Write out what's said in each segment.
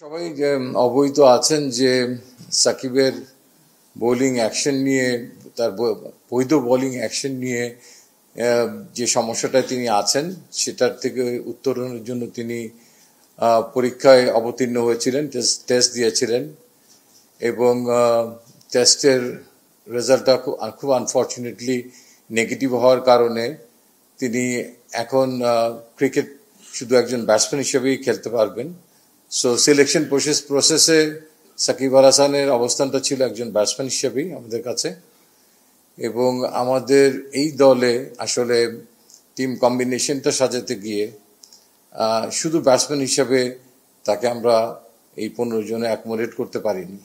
সবাই অবহিত আছেন যে সাকিবের বোলিং অ্যাকশন নিয়ে, তার বৈধ বোলিং অ্যাকশন নিয়ে যে সমস্যাটায় তিনি আছেন সেটার থেকে উত্তরণের জন্য তিনি পরীক্ষায় অবতীর্ণ হয়েছিলেন, টেস্ট দিয়েছিলেন এবং টেস্টের রেজাল্টটা খুব আনফর্চুনেটলি নেগেটিভ হওয়ার কারণে তিনি এখন ক্রিকেট শুধু একজন ব্যাটসম্যান হিসেবেই খেলতে পারবেন। সো সিলেকশন প্রসেসে সাকিব আল হাসানের অবস্থানটা ছিল একজন ব্যাটসম্যান হিসেবেই আমাদের কাছে, এবং আমাদের এই দলে আসলে টিম কম্বিনেশনটা সাজাতে গিয়ে শুধু ব্যাটসম্যান হিসেবে তাকে আমরা এই 15 জনে অ্যাকোমোডেট করতে পারিনি।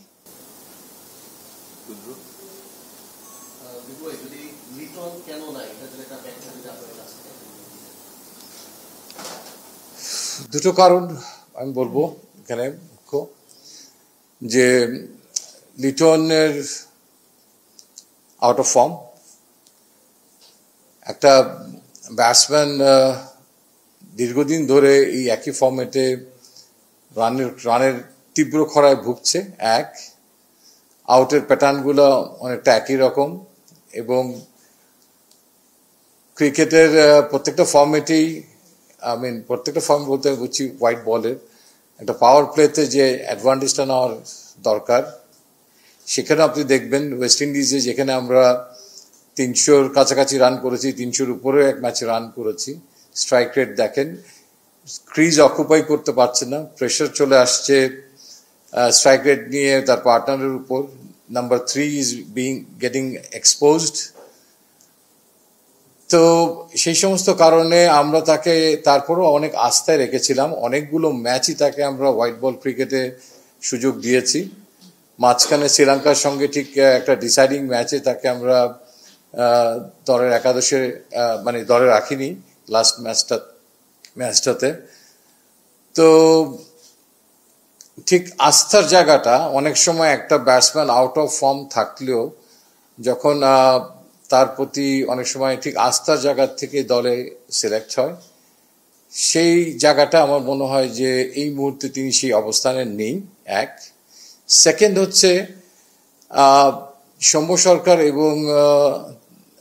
দুটো কারণ আমি বলবো এখানে মুখ্য, যে লিটনের আউট অফ ফর্ম। একটা ব্যাটসম্যান দীর্ঘদিন ধরে এই একই ফর্মেটে রানের তীব্র খরায় ভুগছে, এক আউটের প্যাটার্নগুলো অনেকটা একই রকম, এবং ক্রিকেটের প্রত্যেকটা ফর্মেটেই প্রত্যেকটা ফর্ম বলতে বুঝছি হোয়াইট বলের একটা পাওয়ার প্লেতে যে অ্যাডভান্টেজটা নেওয়ার দরকার, সেখানে আপনি দেখবেন ওয়েস্ট ইন্ডিজে যেখানে আমরা 300-র কাছাকাছি রান করেছি, 300-র উপরে এক ম্যাচে রান করেছি, স্ট্রাইক রেট দেখেন, ক্রিজ অকুপাই করতে পারছে না, প্রেশার চলে আসছে স্ট্রাইক রেট নিয়ে তার পার্টনারের উপর। Number 3 is getting exposed. তো সেই সমস্ত কারণে আমরা তাকে তারপরও অনেক আস্থায় রেখেছিলাম, অনেকগুলো ম্যাচই তাকে আমরা হোয়াইট বল ক্রিকেটে সুযোগ দিয়েছি। মাঝখানে শ্রীলঙ্কার সঙ্গে ঠিক একটা ডিসাইডিং ম্যাচে তাকে আমরা দলের একাদশে দলে রাখিনি লাস্ট ম্যাচটাতে। তো ঠিক আস্থার জায়গাটা অনেক সময় একটা ব্যাটসম্যান আউট অফ ফর্ম থাকলেও যখন তার প্রতি অনেক সময় ঠিক আস্থার জায়গা থেকে দলে সিলেক্ট হয়, সেই জায়গাটা আমার মনে হয় যে এই মুহূর্তে তিনি সেই অবস্থানে নেই, এক। সেকেন্ড হচ্ছে সৌম্য সরকার এবং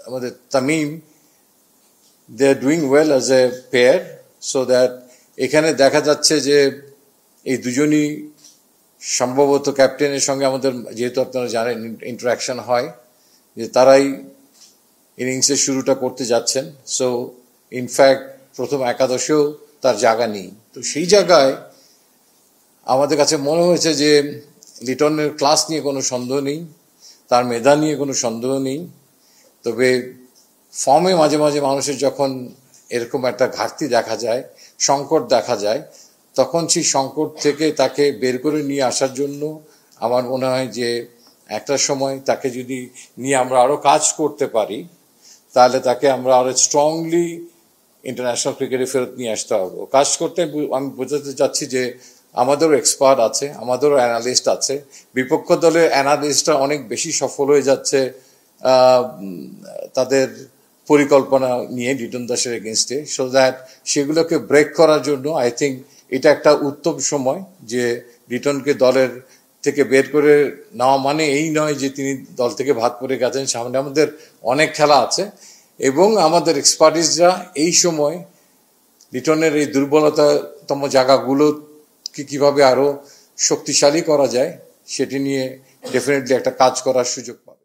আমাদের Tamim, they are doing well as a pair, so that এখানে দেখা যাচ্ছে যে এই দুজনই সম্ভবত ক্যাপ্টেনের সঙ্গে আমাদের, যেহেতু আপনারা জানেন ইন্টারাকশন হয়, যে তারাই ইনিংসের শুরুটা করতে যাচ্ছেন। সো ইনফ্যাক্ট প্রথম একাদশেও তার জায়গা নেই। তো সেই জায়গায় আমাদের কাছে মনে হয়েছে যে লিটনের ক্লাস নিয়ে কোনো সন্দেহ নেই, তার মেধা নিয়ে কোনো সন্দেহ নেই, তবে ফর্মে মাঝে মাঝে মানুষের যখন এরকম একটা ঘাটতি দেখা যায়, সংকট দেখা যায়, তখন সেই সংকট থেকে তাকে বের করে নিয়ে আসার জন্য আমার মনে হয় যে একটা সময় তাকে যদি নিয়ে আমরা আরও কাজ করতে পারি, তাহলে তাকে আমরা আরো স্ট্রংলি ইন্টারন্যাশনাল ক্রিকেটে ফেরত নিয়ে আসতে হবে। কাজ করতে আমি বোঝাতে চাচ্ছি যে আমাদেরও এক্সপার্ট আছে, আমাদেরও অ্যানালিস্ট আছে, বিপক্ষ দলের অ্যানালিস্টরা অনেক বেশি সফল হয়ে যাচ্ছে তাদের পরিকল্পনা নিয়ে লিটন দাসের এগেনস্টে, সো দ্যাট সেগুলোকে ব্রেক করার জন্য আই থিঙ্ক এটা একটা উত্তম সময় যে লিটনকে দলের থেকে বের করে নেওয়া মানে এই নয় যে তিনি দল থেকে ভাগ করে গেছেন, সামনে আমাদের অনেক খেলা আছে, এবং আমাদের এক্সপার্টিসরা এই সময় লিটনের এই দুর্বলতাতম জায়গাগুলোকে কিভাবে আরো শক্তিশালী করা যায় সেটি নিয়ে ডেফিনেটলি একটা কাজ করার সুযোগ পাবে।